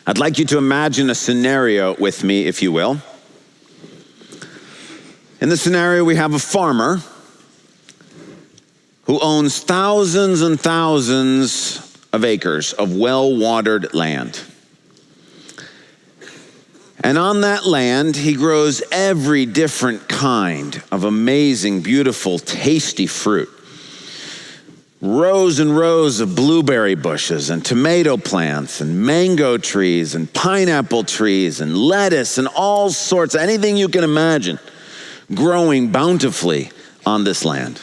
I'd like you to imagine a scenario with me, if you will. In the scenario, we have a farmer who owns thousands and thousands of acres of well-watered land. And on that land, he grows every different kind of amazing, beautiful, tasty fruit. Rows and rows of blueberry bushes and tomato plants and mango trees and pineapple trees and lettuce and all sorts, anything you can imagine, growing bountifully on this land.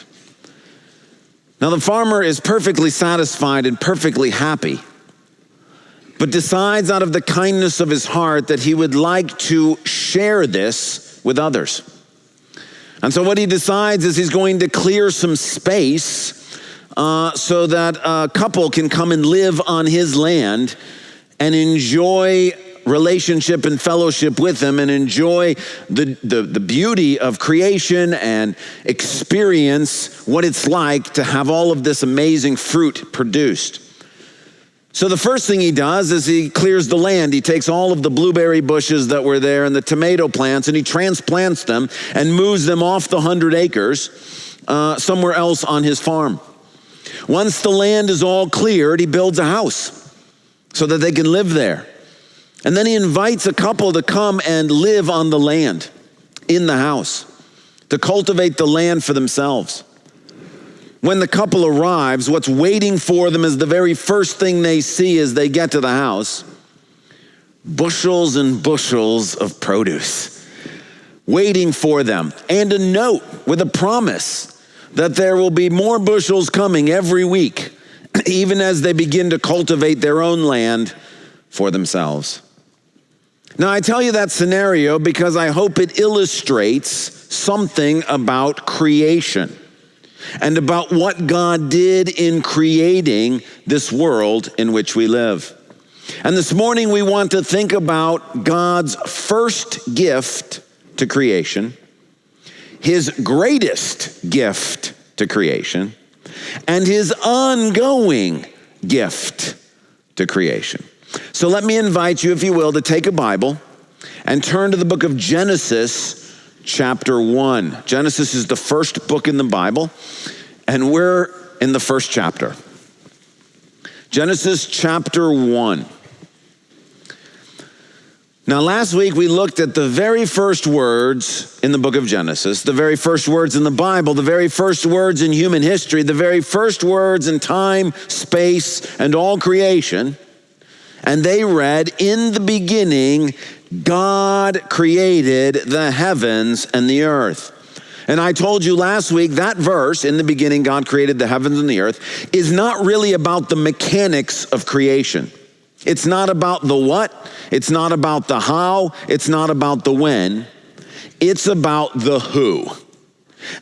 Now the farmer is perfectly satisfied and perfectly happy, but decides out of the kindness of his heart that he would like to share this with others. And so what he decides is he's going to clear some space so that a couple can come and live on his land and enjoy relationship and fellowship with him and enjoy the beauty of creation and experience what it's like to have all of this amazing fruit produced. So the first thing he does is he clears the land. He takes all of the blueberry bushes that were there and the tomato plants and he transplants them and moves them off the 100 acres somewhere else on his farm. Once the land is all cleared, he builds a house so that they can live there. And then he invites a couple to come and live on the land, in the house, to cultivate the land for themselves. When the couple arrives, what's waiting for them is the very first thing they see as they get to the house: bushels and bushels of produce waiting for them, and a note with a promise that there will be more bushels coming every week, even as they begin to cultivate their own land for themselves. Now, I tell you that scenario because I hope it illustrates something about creation and about what God did in creating this world in which we live. And this morning we want to think about God's first gift to creation, his greatest gift to creation, and his ongoing gift to creation. So let me invite you, if you will, to take a Bible and turn to the book of Genesis, chapter 1. Genesis is the first book in the Bible, and we're in the first chapter. Genesis chapter 1. Now, last week we looked at the very first words in the book of Genesis, the very first words in the Bible, the very first words in human history, the very first words in time, space, and all creation. And they read, "In the beginning, God created the heavens and the earth." And I told you last week that verse, "In the beginning, God created the heavens and the earth," is not really about the mechanics of creation. It's not about the what, it's not about the how, it's not about the when. It's about the who.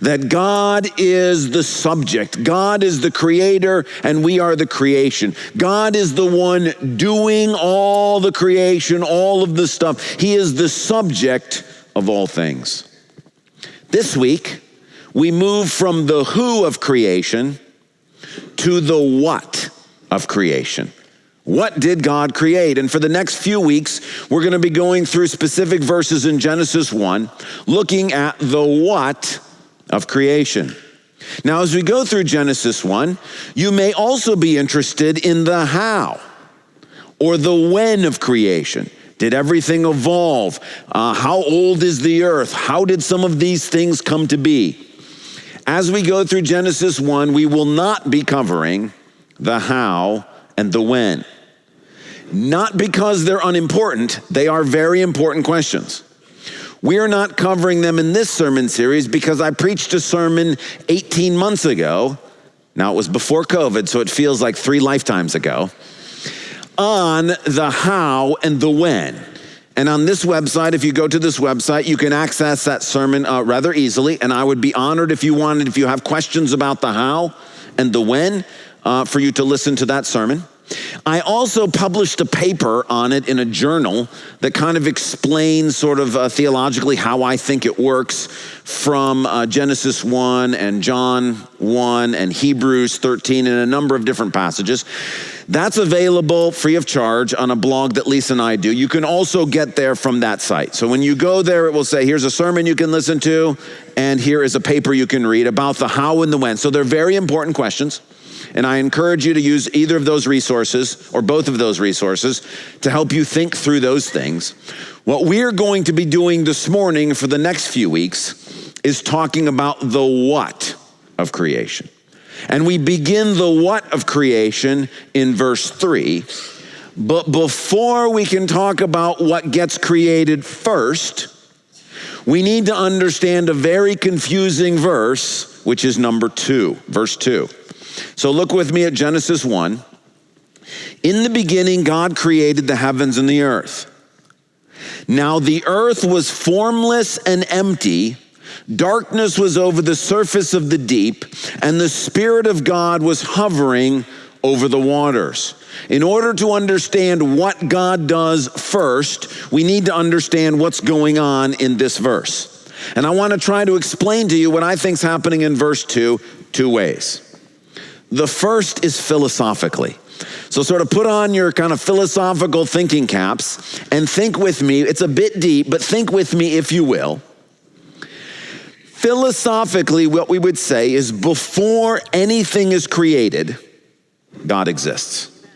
That God is the subject. God is the creator and we are the creation. God is the one doing all the creation, all of the stuff. He is the subject of all things. This week, we move from the who of creation to the what of creation. What did God create? And for the next few weeks, we're going to be going through specific verses in Genesis 1, looking at the what of creation. Now, as we go through Genesis 1, you may also be interested in the how or the when of creation. Did everything evolve? How old is the earth? How did some of these things come to be? As we go through Genesis 1, we will not be covering the how and the when. Not because they're unimportant, they are very important questions. We are not covering them in this sermon series because I preached a sermon 18 months ago. Now, it was before COVID, so it feels like 3 lifetimes ago, on the how and the when. And on this website, if you go to this website, you can access that sermon rather easily. And I would be honored if you have questions about the how and the when, for you to listen to that sermon. I also published a paper on it in a journal that kind of explains sort of theologically how I think it works from Genesis 1 and John 1 and Hebrews 13 and a number of different passages. That's available free of charge on a blog that Lisa and I do. You can also get there from that site. So when you go there, it will say, here's a sermon you can listen to, and here is a paper you can read about the how and the when. So they're very important questions. And I encourage you to use either of those resources or both of those resources to help you think through those things. What we're going to be doing this morning for the next few weeks is talking about the what of creation. And we begin the what of creation in verse 3. But before we can talk about what gets created first, we need to understand a very confusing verse, which is number 2, verse 2. So look with me at Genesis 1. In the beginning, God created the heavens and the earth. Now the earth was formless and empty. Darkness was over the surface of the deep, and the Spirit of God was hovering over the waters. In order to understand what God does first, we need to understand what's going on in this verse. And I want to try to explain to you what I think is happening in verse 2, two ways. The first is philosophically. So sort of put on your kind of philosophical thinking caps and think with me. It's a bit deep, but think with me if you will. Philosophically, what we would say is before anything is created, God exists.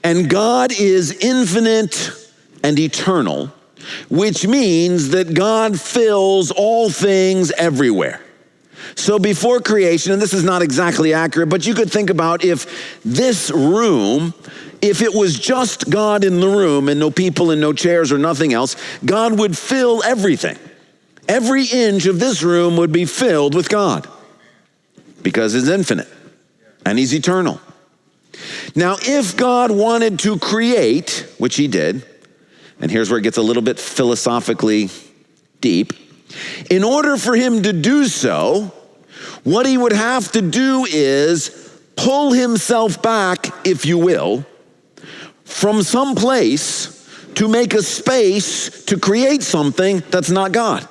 And God is infinite and eternal, which means that God fills all things everywhere. So before creation, and this is not exactly accurate, but you could think about if this room, if it was just God in the room and no people and no chairs or nothing else, God would fill everything. Every inch of this room would be filled with God because He's infinite and He's eternal. Now, if God wanted to create, which He did, and here's where it gets a little bit philosophically deep, in order for Him to do so, what He would have to do is pull Himself back, if you will, from some place to make a space to create something that's not God.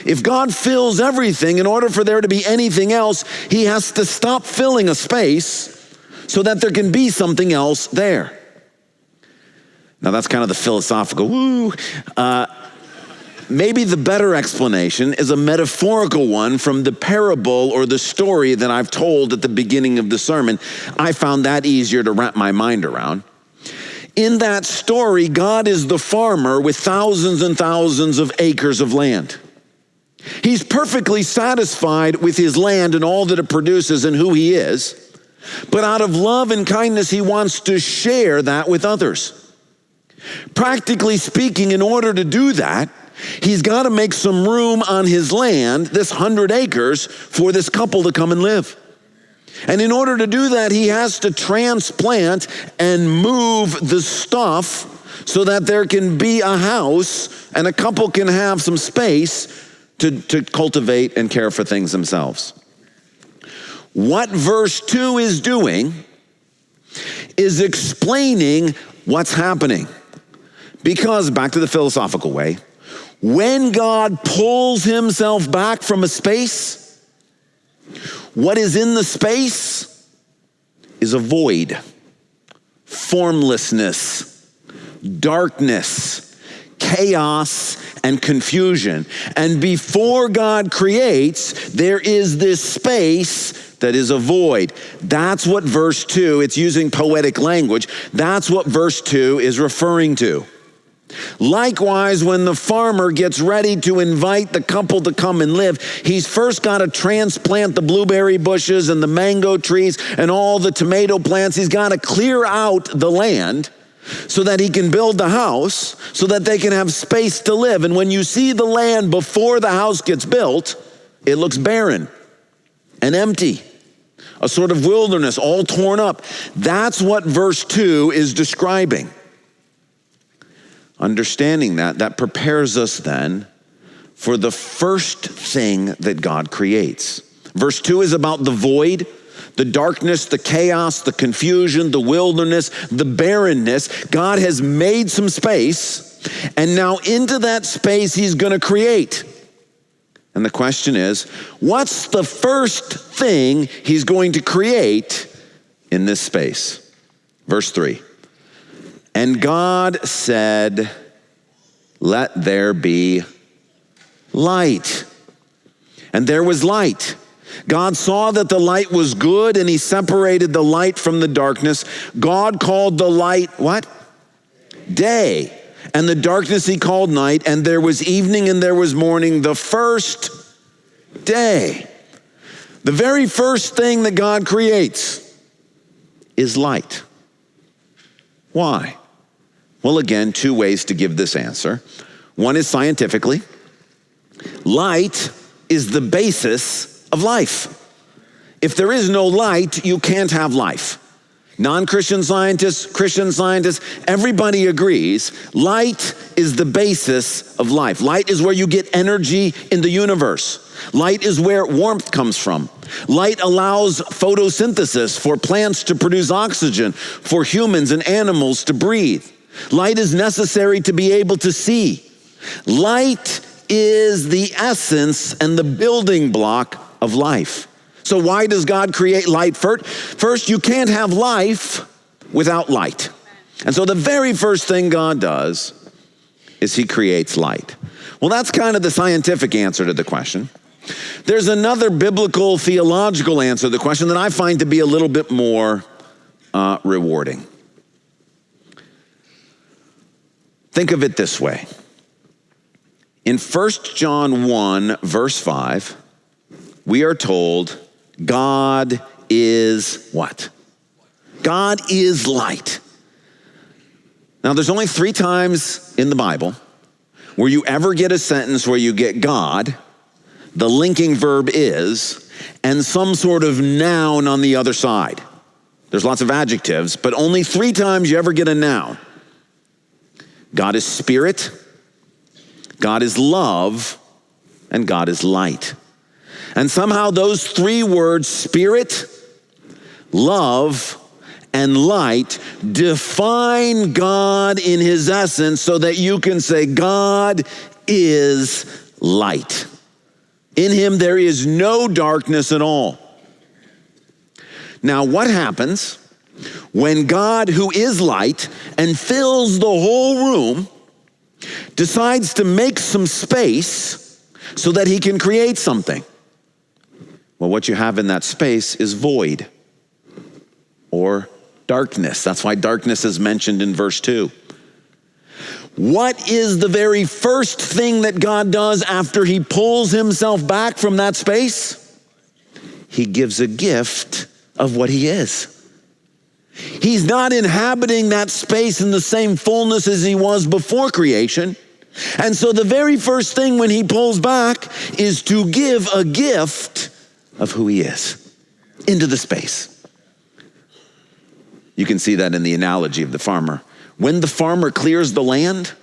If God fills everything, in order for there to be anything else, He has to stop filling a space so that there can be something else there. Now that's kind of the philosophical, maybe the better explanation is a metaphorical one from the parable or the story that I've told at the beginning of the sermon. I found that easier to wrap my mind around. In that story, God is the farmer with thousands and thousands of acres of land. He's perfectly satisfied with his land and all that it produces and who he is. But out of love and kindness, he wants to share that with others. Practically speaking, in order to do that, he's got to make some room on his land, this 100 acres, for this couple to come and live. And in order to do that, he has to transplant and move the stuff so that there can be a house and a couple can have some space to cultivate and care for things themselves. What verse 2 is doing is explaining what's happening. Because, back to the philosophical way, when God pulls himself back from a space, what is in the space is a void, formlessness, darkness, chaos, and confusion. And before God creates, there is this space that is a void. That's what verse 2, it's using poetic language, that's what verse 2 is referring to. Likewise, when the farmer gets ready to invite the couple to come and live, he's first got to transplant the blueberry bushes and the mango trees and all the tomato plants. He's got to clear out the land so that he can build the house, so that they can have space to live. And when you see the land before the house gets built, it looks barren and empty, a sort of wilderness, all torn up. That's what verse 2 is describing. Understanding that prepares us then for the first thing that God creates. Verse 2 is about the void, The darkness, the chaos, the confusion, the wilderness, the barrenness. God has made some space, and now into that space he's going to create. And the question is, what's the first thing he's going to create in this space? Verse 3. And God said, let there be light. And there was light. God saw that the light was good, and he separated the light from the darkness. God called the light, what? Day. And the darkness he called night, and there was evening and there was morning, the first day. The very first thing that God creates is light. Why? Well, again, two ways to give this answer. One is scientifically. Light is the basis of life. If there is no light, you can't have life. Non-Christian scientists, Christian scientists, everybody agrees light is the basis of life. Light is where you get energy in the universe. Light is where warmth comes from. Light allows photosynthesis for plants to produce oxygen, for humans and animals to breathe. Light is necessary to be able to see. Light is the essence and the building block of life. So why does God create light first? First, you can't have life without light. And so the very first thing God does is he creates light. Well, that's kind of the scientific answer to the question. There's another biblical theological answer to the question that I find to be a little bit more rewarding. Think of it this way. In 1 John 1, verse 5, we are told God is what? God is light. Now, there's only 3 times in the Bible where you ever get a sentence where you get God, the linking verb is, and some sort of noun on the other side. There's lots of adjectives, but only 3 times you ever get a noun. God is spirit, God is love, and God is light. And somehow those 3 words, spirit, love, and light, define God in his essence so that you can say God is light. In him there is no darkness at all. Now, what happens when God, who is light and fills the whole room, decides to make some space so that he can create something? Well, what you have in that space is void or darkness. That's why darkness is mentioned in verse 2. What is the very first thing that God does after he pulls himself back from that space? He gives a gift of what he is. He's not inhabiting that space in the same fullness as he was before creation. And so the very first thing when he pulls back is to give a gift of who he is into the space. You can see that in the analogy of the farmer. When the farmer clears the land,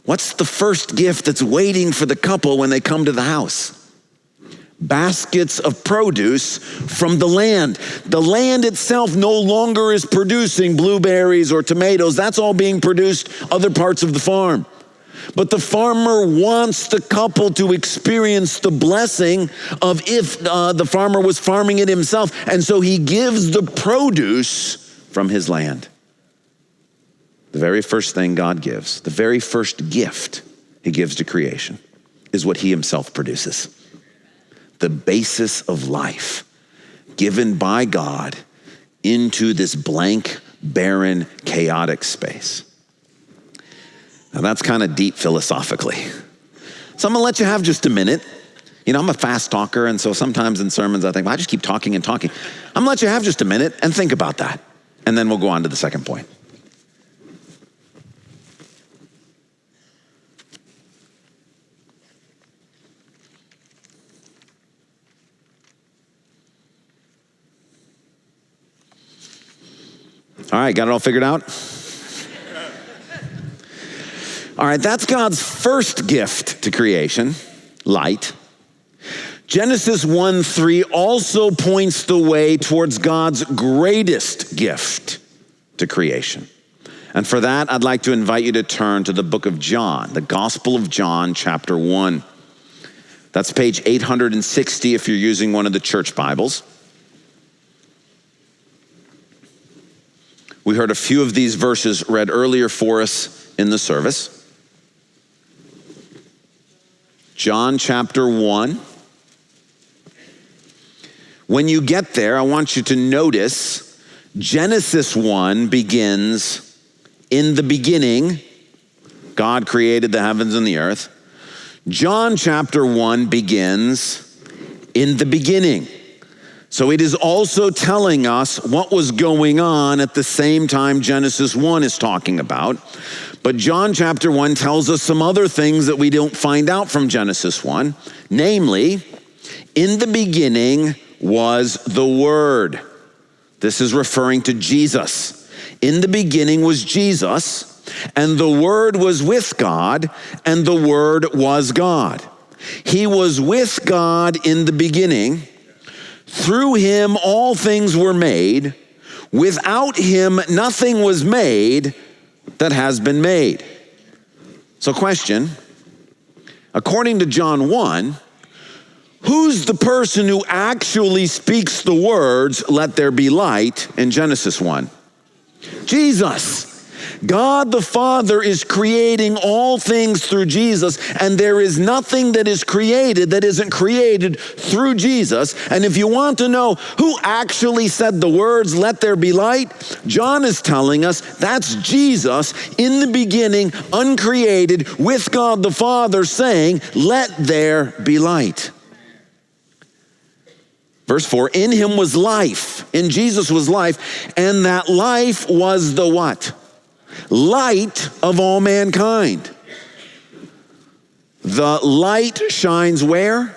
what's the first gift that's waiting for the couple when they come to the house? Baskets of produce from the land. The land itself no longer is producing blueberries or tomatoes. That's all being produced other parts of the farm. But the farmer wants the couple to experience the blessing of if the farmer was farming it himself. And so he gives the produce from his land. The very first thing God gives, the very first gift he gives to creation is what he himself produces. The basis of life given by God into this blank, barren, chaotic space. Now that's kind of deep philosophically. So I'm gonna let you have just a minute. You know, I'm a fast talker, and so sometimes in sermons I think, well, I just keep talking and talking. I'm gonna let you have just a minute and think about that. And then we'll go on to the second point. All right, got it all figured out? All right, that's God's first gift to creation, light. Genesis 1:3 also points the way towards God's greatest gift to creation. And for that, I'd like to invite you to turn to the book of John, the Gospel of John, chapter 1. That's page 860 if you're using one of the church Bibles. We heard a few of these verses read earlier for us in the service. John chapter 1. When you get there, I want you to notice Genesis 1 begins, in the beginning, God created the heavens and the earth. John chapter 1 begins, in the beginning. So it is also telling us what was going on at the same time Genesis 1 is talking about. But John chapter 1 tells us some other things that we don't find out from Genesis 1. Namely, in the beginning was the Word. This is referring to Jesus. In the beginning was Jesus, and the Word was with God, and the Word was God. He was with God in the beginning. Through him all things were made. Without him nothing was made that has been made. So question, according to John 1, who's the person who actually speaks the words, "Let there be light," in Genesis 1? Jesus. God the Father is creating all things through Jesus, and there is nothing that is created that isn't created through Jesus. And if you want to know who actually said the words, "Let there be light," John is telling us that's Jesus in the beginning, uncreated, with God the Father saying, "Let there be light." Verse 4, in him was life, in Jesus was life, and that life was the what? Light of all mankind. The light shines where?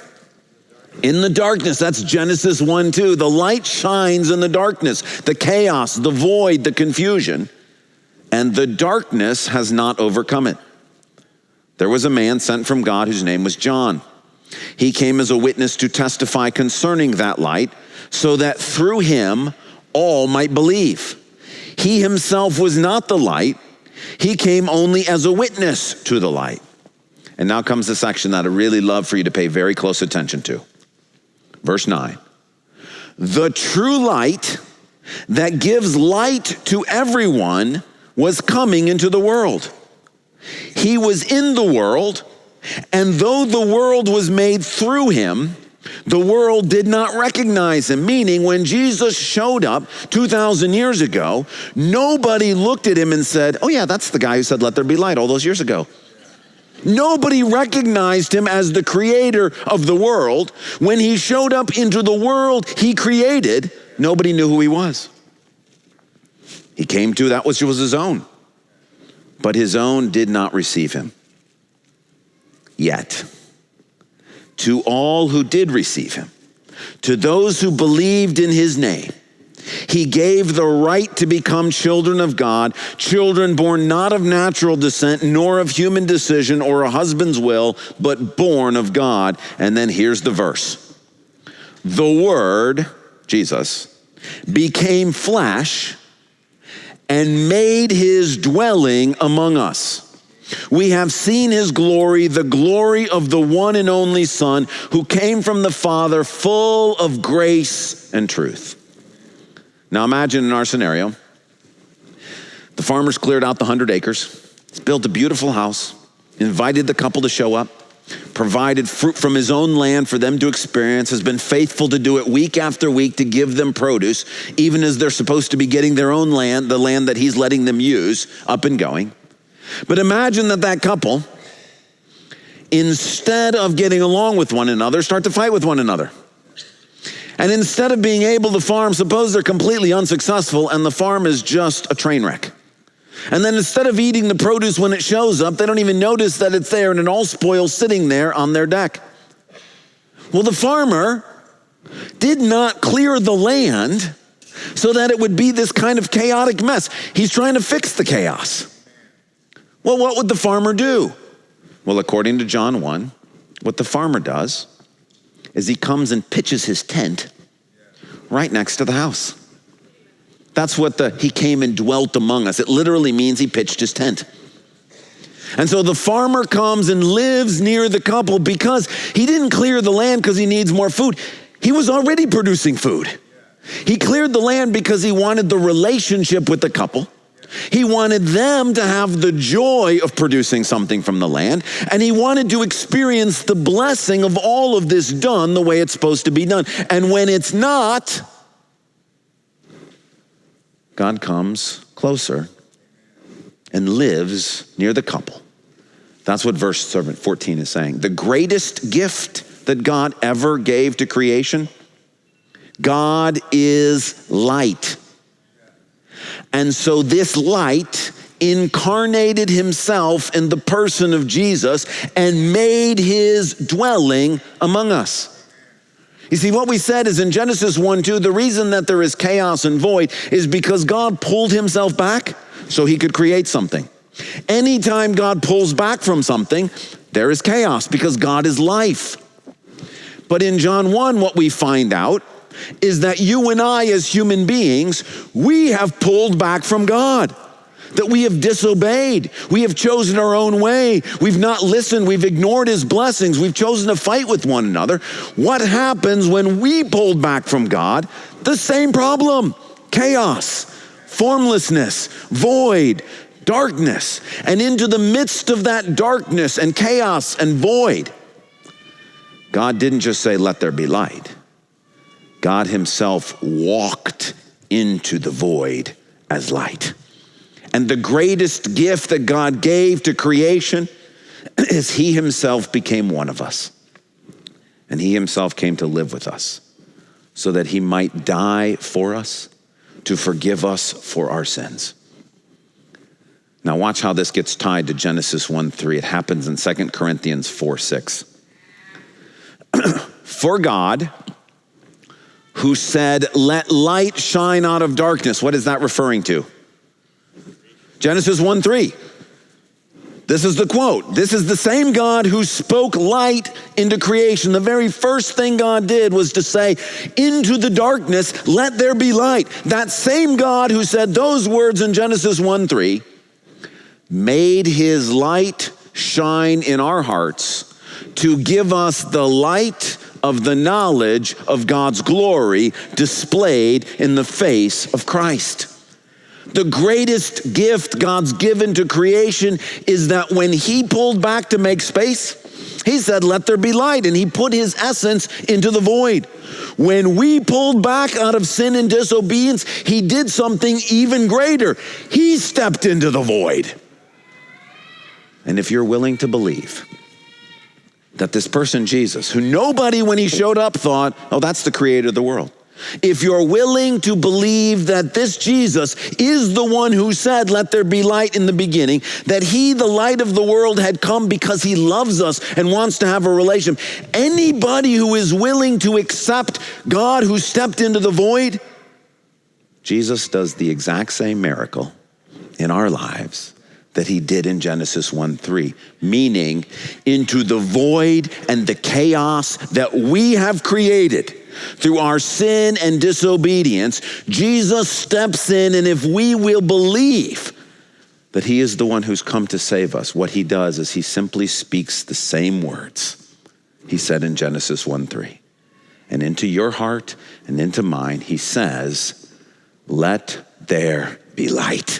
In the darkness. That's Genesis 1:2. The light shines in the darkness, the chaos, the void, the confusion, and the darkness has not overcome it. There was a man sent from God whose name was John. He came as a witness to testify concerning that light, so that through him all might believe. He himself was not the light. He came only as a witness to the light. And now comes the section that I really love for you to pay very close attention to. Verse 9. The true light that gives light to everyone was coming into the world. He was in the world, and though the world was made through him, the world did not recognize him. Meaning, when Jesus showed up 2,000 years ago, nobody looked at him and said, "Oh yeah, that's the guy who said, 'Let there be light,' all those years ago." Nobody recognized him as the creator of the world. When he showed up into the world he created, nobody knew who he was. He came to that which was his own, but his own did not receive him. Yet, to all who did receive him, to those who believed in his name, he gave the right to become children of God, children born not of natural descent, nor of human decision or a husband's will, but born of God. And then here's the verse. The Word, Jesus, became flesh and made his dwelling among us. We have seen his glory, the glory of the one and only Son, who came from the Father, full of grace and truth. Now imagine in our scenario, the farmer's cleared out the 100 acres, he's built a beautiful house, invited the couple to show up, provided fruit from his own land for them to experience, has been faithful to do it week after week to give them produce, even as they're supposed to be getting their own land, the land that he's letting them use, up and going. But imagine that couple, instead of getting along with one another, start to fight with one another. And instead of being able to farm, suppose they're completely unsuccessful and the farm is just a train wreck. And then instead of eating the produce when it shows up, they don't even notice that it's there and it all spoils sitting there on their deck. Well, the farmer did not clear the land so that it would be this kind of chaotic mess. He's trying to fix the chaos. Well, what would the farmer do? Well, according to John 1, what the farmer does is he comes and pitches his tent right next to the house. That's what he came and dwelt among us. It literally means he pitched his tent. And so the farmer comes and lives near the couple because he didn't clear the land because he needs more food. He was already producing food. He cleared the land because he wanted the relationship with the couple. He wanted them to have the joy of producing something from the land, and he wanted to experience the blessing of all of this done the way it's supposed to be done. And when it's not, God comes closer and lives near the couple. That's what verse 14 is saying. The greatest gift that God ever gave to creation, God is light. And so this light incarnated himself in the person of Jesus and made his dwelling among us. You see, what we said is in Genesis 1:2, the reason that there is chaos and void is because God pulled himself back so he could create something. Anytime God pulls back from something, there is chaos because God is life. But in John 1, what we find out is that you and I as human beings, we have pulled back from God, that we have disobeyed. We have chosen our own way. We've not listened. We've ignored his blessings. We've chosen to fight with one another. What happens when we pulled back from God? The same problem: chaos, formlessness, void, darkness. And into the midst of that darkness and chaos and void, God didn't just say, "Let there be light." God himself walked into the void as light. And the greatest gift that God gave to creation is he himself became one of us. And he himself came to live with us so that he might die for us, to forgive us for our sins. Now watch how this gets tied to Genesis 1:3. It happens in 2 Corinthians 4:6. For God, who said, "Let light shine out of darkness." What is that referring to? Genesis 1:3. This is the quote. This is the same God who spoke light into creation. The very first thing God did was to say, "Into the darkness, let there be light." That same God who said those words in Genesis 1:3 made his light shine in our hearts to give us the light of the knowledge of God's glory displayed in the face of Christ. The greatest gift God's given to creation is that when he pulled back to make space, he said, "Let there be light," and he put his essence into the void. When we pulled back out of sin and disobedience, he did something even greater. He stepped into the void. And if you're willing to believe that this person, Jesus, who nobody when he showed up thought, "Oh, that's the creator of the world." If you're willing to believe that this Jesus is the one who said, "Let there be light" in the beginning, that he, the light of the world, had come because he loves us and wants to have a relationship. Anybody who is willing to accept God who stepped into the void, Jesus does the exact same miracle in our lives that he did in Genesis 1:3, meaning into the void and the chaos that we have created through our sin and disobedience, Jesus steps in, and if we will believe that he is the one who's come to save us, what he does is he simply speaks the same words he said in Genesis 1:3. And into your heart and into mine, he says, "Let there be light."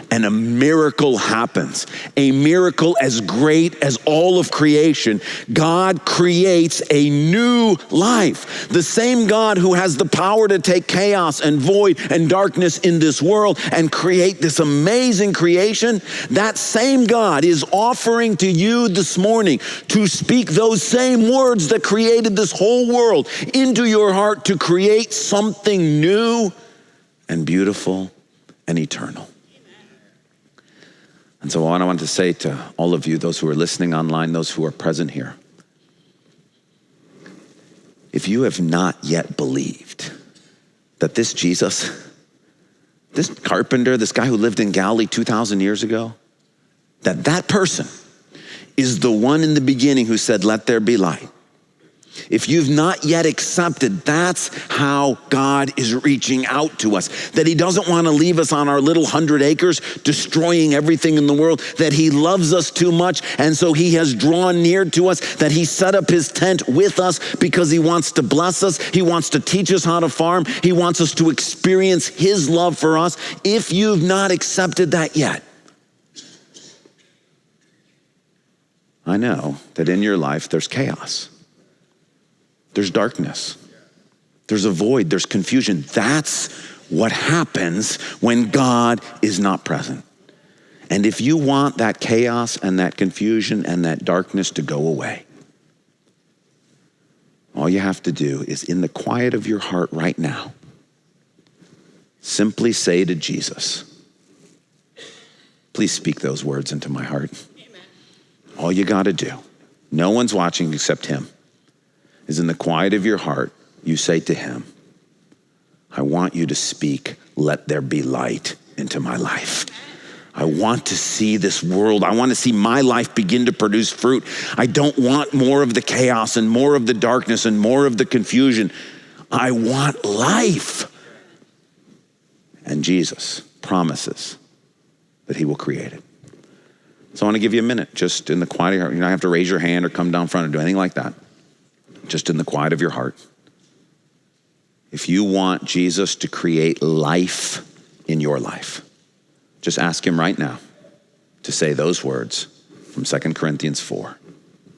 And a miracle happens, a miracle as great as all of creation. God creates a new life. The same God who has the power to take chaos and void and darkness in this world and create this amazing creation, that same God is offering to you this morning to speak those same words that created this whole world into your heart to create something new and beautiful and eternal. And so what I want to say to all of you, those who are listening online, those who are present here, if you have not yet believed that this Jesus, this carpenter, this guy who lived in Galilee 2,000 years ago, that person is the one in the beginning who said, "Let there be light." If you've not yet accepted, that's how God is reaching out to us. That he doesn't want to leave us on our little 100 acres, destroying everything in the world. That he loves us too much, and so he has drawn near to us. That he set up his tent with us because he wants to bless us. He wants to teach us how to farm. He wants us to experience his love for us. If you've not accepted that yet, I know that in your life there's chaos. There's darkness. There's a void. There's confusion. That's what happens when God is not present. And if you want that chaos and that confusion and that darkness to go away, all you have to do is, in the quiet of your heart right now, simply say to Jesus, please speak those words into my heart. Amen. All you got to do, no one's watching except him, is in the quiet of your heart, you say to him, I want you to speak, let there be light into my life. I want to see this world. I want to see my life begin to produce fruit. I don't want more of the chaos and more of the darkness and more of the confusion. I want life. And Jesus promises that he will create it. So I want to give you a minute, just in the quiet of your heart. You don't have to raise your hand or come down front or do anything like that. Just in the quiet of your heart. If you want Jesus to create life in your life, just ask him right now to say those words from 2 Corinthians 4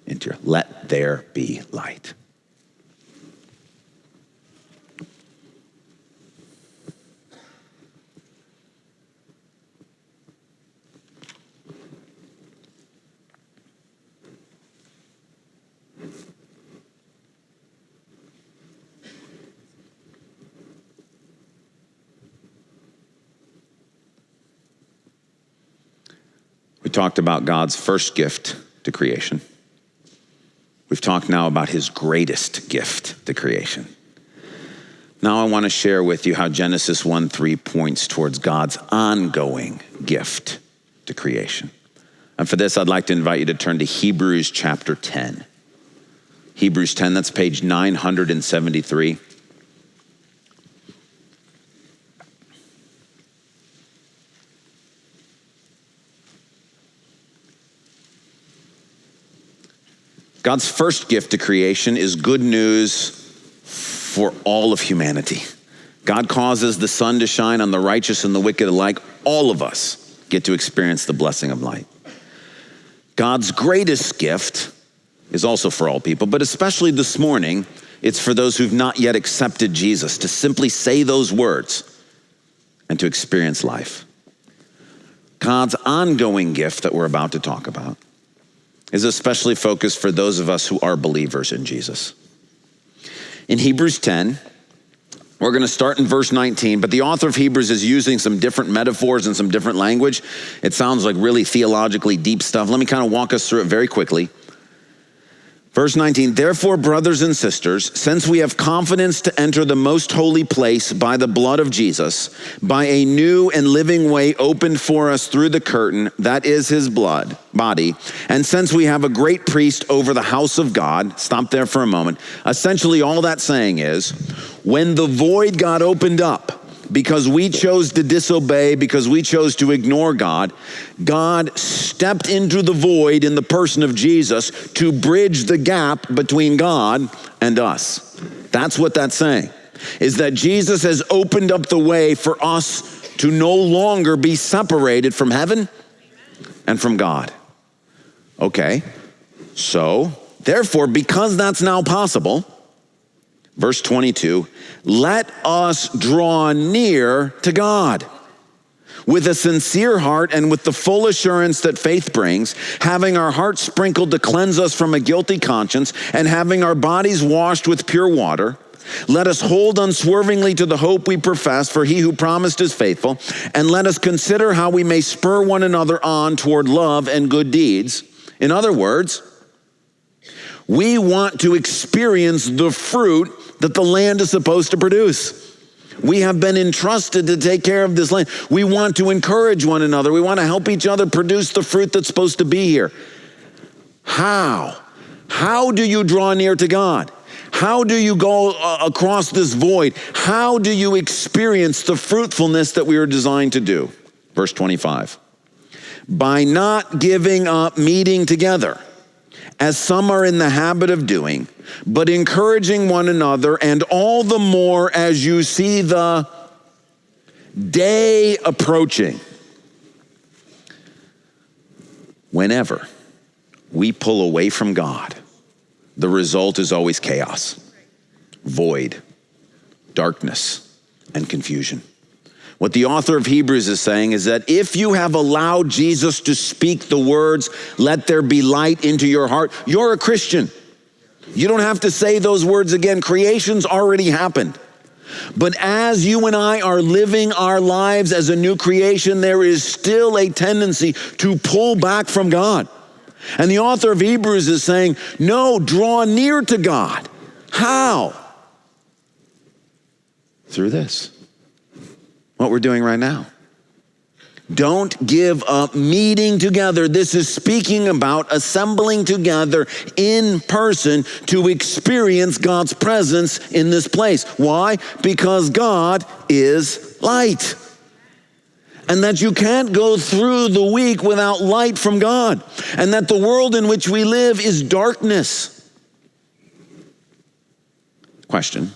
into your, let there be light. We talked about God's first gift to creation. We've talked now about his greatest gift to creation. Now I want to share with you how Genesis 1:3 points towards God's ongoing gift to creation. And for this, I'd like to invite you to turn to Hebrews chapter 10. Hebrews 10, that's page 973. God's first gift to creation is good news for all of humanity. God causes the sun to shine on the righteous and the wicked alike. All of us get to experience the blessing of light. God's greatest gift is also for all people, but especially this morning, it's for those who've not yet accepted Jesus, to simply say those words and to experience life. God's ongoing gift that we're about to talk about is especially focused for those of us who are believers in Jesus. In Hebrews 10, we're going to start in verse 19, but the author of Hebrews is using some different metaphors and some different language. It sounds like really theologically deep stuff. Let me kind of walk us through it very quickly. Verse 19, therefore, brothers and sisters, since we have confidence to enter the most holy place by the blood of Jesus, by a new and living way opened for us through the curtain, that is his body, and since we have a great priest over the house of God, stop there for a moment. Essentially, all that's saying is, when the void got opened up, because we chose to disobey, because we chose to ignore God, God stepped into the void in the person of Jesus to bridge the gap between God and us. That's what that's saying, is that Jesus has opened up the way for us to no longer be separated from heaven and from God. Okay, so therefore, because that's now possible, verse 22, let us draw near to God with a sincere heart and with the full assurance that faith brings, having our hearts sprinkled to cleanse us from a guilty conscience and having our bodies washed with pure water. Let us hold unswervingly to the hope we profess, for he who promised is faithful. And let us consider how we may spur one another on toward love and good deeds. In other words, we want to experience the fruit that the land is supposed to produce. We have been entrusted to take care of this land. We want to encourage one another. We want to help each other produce the fruit that's supposed to be here. How? How do you draw near to God? How do you go across this void? How do you experience the fruitfulness that we are designed to do? Verse 25. By not giving up meeting together, as some are in the habit of doing, but encouraging one another, and all the more as you see the day approaching. Whenever we pull away from God, the result is always chaos, void, darkness, and confusion. What the author of Hebrews is saying is that if you have allowed Jesus to speak the words, "Let there be light," into your heart, you're a Christian. You don't have to say those words again. Creation's already happened. But as you and I are living our lives as a new creation, there is still a tendency to pull back from God. And the author of Hebrews is saying, no, draw near to God. How? Through this. What we're doing right now. Don't give up meeting together. This is speaking about assembling together in person to experience God's presence in this place. Why? Because God is light. And that you can't go through the week without light from God. And that the world in which we live is darkness. Question.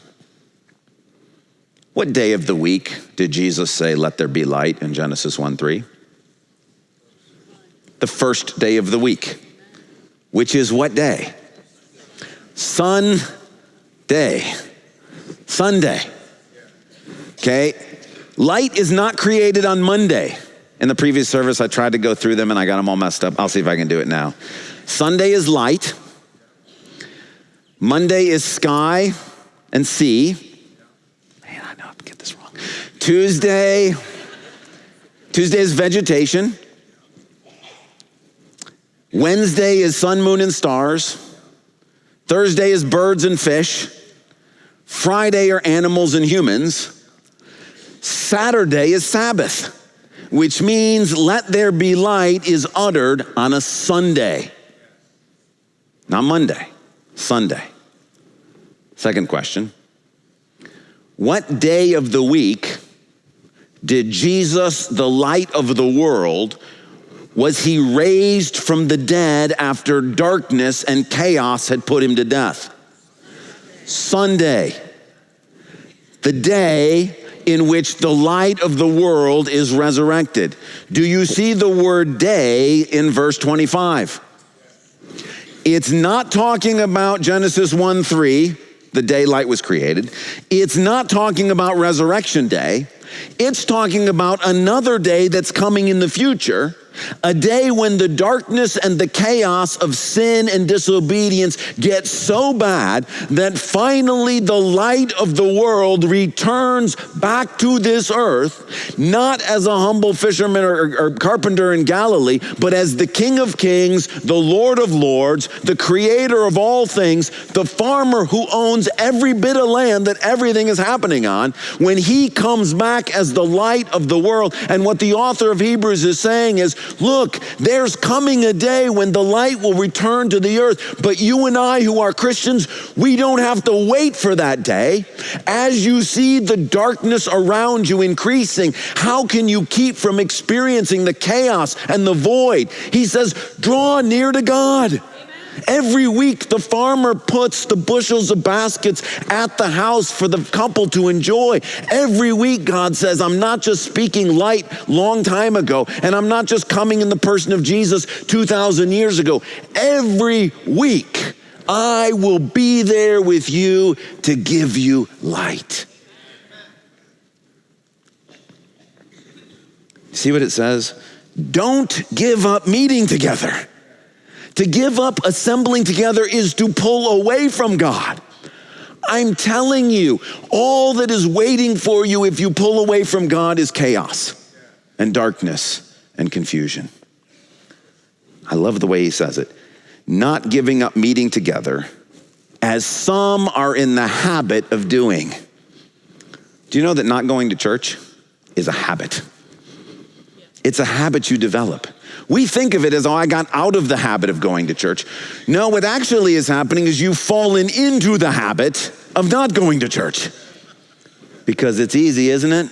What day of the week did Jesus say, "Let there be light" in Genesis 1:3? The first day of the week, which is what day? Sunday. Sunday. Okay? Light is not created on Monday. In the previous service, I tried to go through them and I got them all messed up. I'll see if I can do it now. Sunday is light. Monday is sky and sea. Get this wrong. Tuesday is vegetation. Wednesday is sun, moon, and stars. Thursday is birds and fish. Friday are animals and humans. Saturday is Sabbath, which means "let there be light" is uttered on a Sunday. Not Monday, Sunday. Second question. What day of the week did Jesus, the light of the world, was he raised from the dead after darkness and chaos had put him to death? Sunday. The day in which the light of the world is resurrected. Do you see the word "day" in verse 25? It's not talking about Genesis 1:3. The day light was created. It's not talking about Resurrection Day. It's talking about another day that's coming in the future, a day when the darkness and the chaos of sin and disobedience get so bad that finally the light of the world returns back to this earth, not as a humble fisherman or carpenter in Galilee, but as the King of Kings, the Lord of Lords, the creator of all things, the farmer who owns every bit of land that everything is happening on, when he comes back as the light of the world. And what the author of Hebrews is saying is, look, there's coming a day when the light will return to the earth, but you and I who are Christians, we don't have to wait for that day. As you see the darkness around you increasing, how can you keep from experiencing the chaos and the void? He says, draw near to God. Every week, the farmer puts the bushels of baskets at the house for the couple to enjoy. Every week, God says, I'm not just speaking light long time ago, and I'm not just coming in the person of Jesus 2,000 years ago. Every week, I will be there with you to give you light. See what it says? Don't give up meeting together. To give up assembling together is to pull away from God. I'm telling you, all that is waiting for you if you pull away from God is chaos and darkness and confusion. I love the way he says it. Not giving up meeting together, as some are in the habit of doing. Do you know that not going to church is a habit? It's a habit you develop. We think of it as, oh, I got out of the habit of going to church. No, what actually is happening is you've fallen into the habit of not going to church. Because it's easy, isn't it?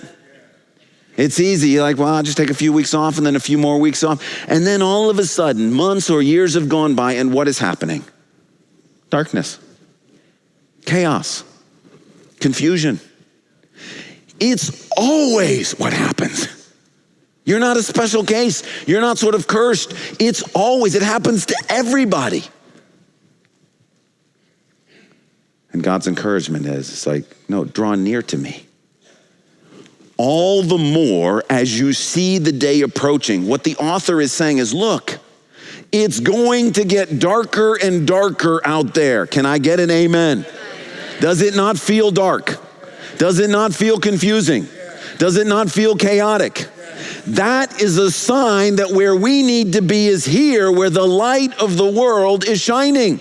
It's easy. You're like, well, I'll just take a few weeks off and then a few more weeks off. And then all of a sudden, months or years have gone by, and what is happening? Darkness, chaos, confusion. It's always what happens. You're not a special case. You're not sort of cursed. It happens to everybody. And God's encouragement is, it's like, no, draw near to me. All the more as you see the day approaching. What the author is saying is, look, it's going to get darker and darker out there. Can I get an amen? Does it not feel dark? Does it not feel confusing? Does it not feel chaotic? That is a sign that where we need to be is here, where the light of the world is shining.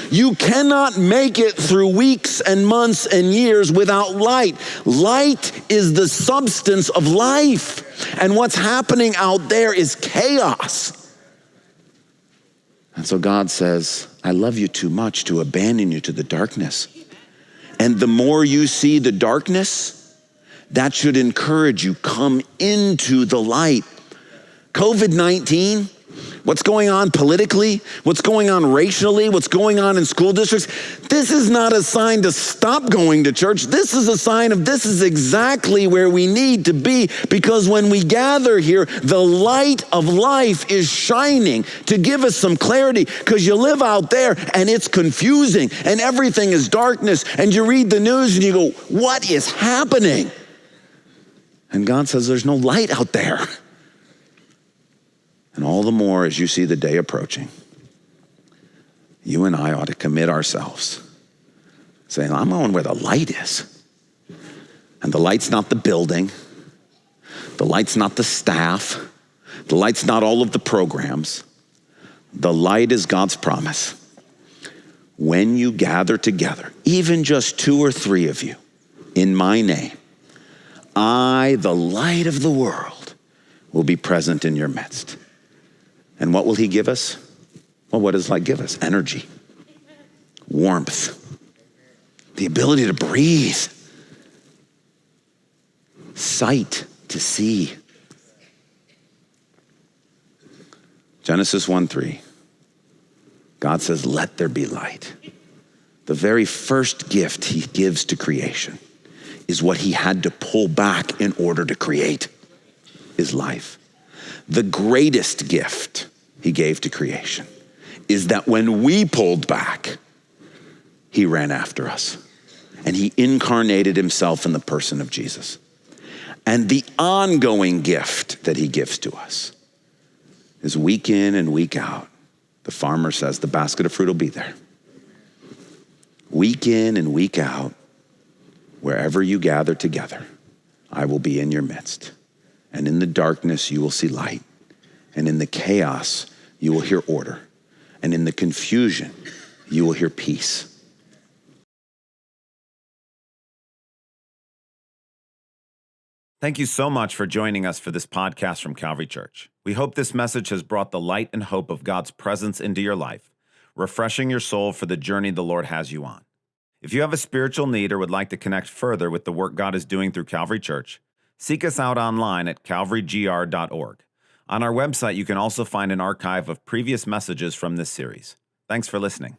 You cannot make it through weeks and months and years without light. Light is the substance of life. And what's happening out there is chaos. And so God says, I love you too much to abandon you to the darkness. And the more you see the darkness, that should encourage you, come into the light. COVID-19, what's going on politically, what's going on racially, what's going on in school districts, this is not a sign to stop going to church. This is a sign of this is exactly where we need to be, because when we gather here, the light of life is shining to give us some clarity, because you live out there and it's confusing and everything is darkness, and you read the news and you go, what is happening? And God says there's no light out there. And all the more as you see the day approaching, you and I ought to commit ourselves, saying, I'm going where the light is. And the light's not the building. The light's not the staff. The light's not all of the programs. The light is God's promise. When you gather together, even just 2 or 3 of you, in my name, I, the light of the world, will be present in your midst. And what will he give us? Well, what does light give us? Energy, warmth, the ability to breathe, sight to see. Genesis 1:3, God says, let there be light. The very first gift he gives to creation is what he had to pull back in order to create, is life. The greatest gift he gave to creation is that when we pulled back, he ran after us. And he incarnated himself in the person of Jesus. And the ongoing gift that he gives to us is week in and week out. The farmer says the basket of fruit will be there. Week in and week out, wherever you gather together, I will be in your midst. And in the darkness, you will see light. And in the chaos, you will hear order. And in the confusion, you will hear peace. Thank you so much for joining us for this podcast from Calvary Church. We hope this message has brought the light and hope of God's presence into your life, refreshing your soul for the journey the Lord has you on. If you have a spiritual need or would like to connect further with the work God is doing through Calvary Church, seek us out online at calvarygr.org. On our website, you can also find an archive of previous messages from this series. Thanks for listening.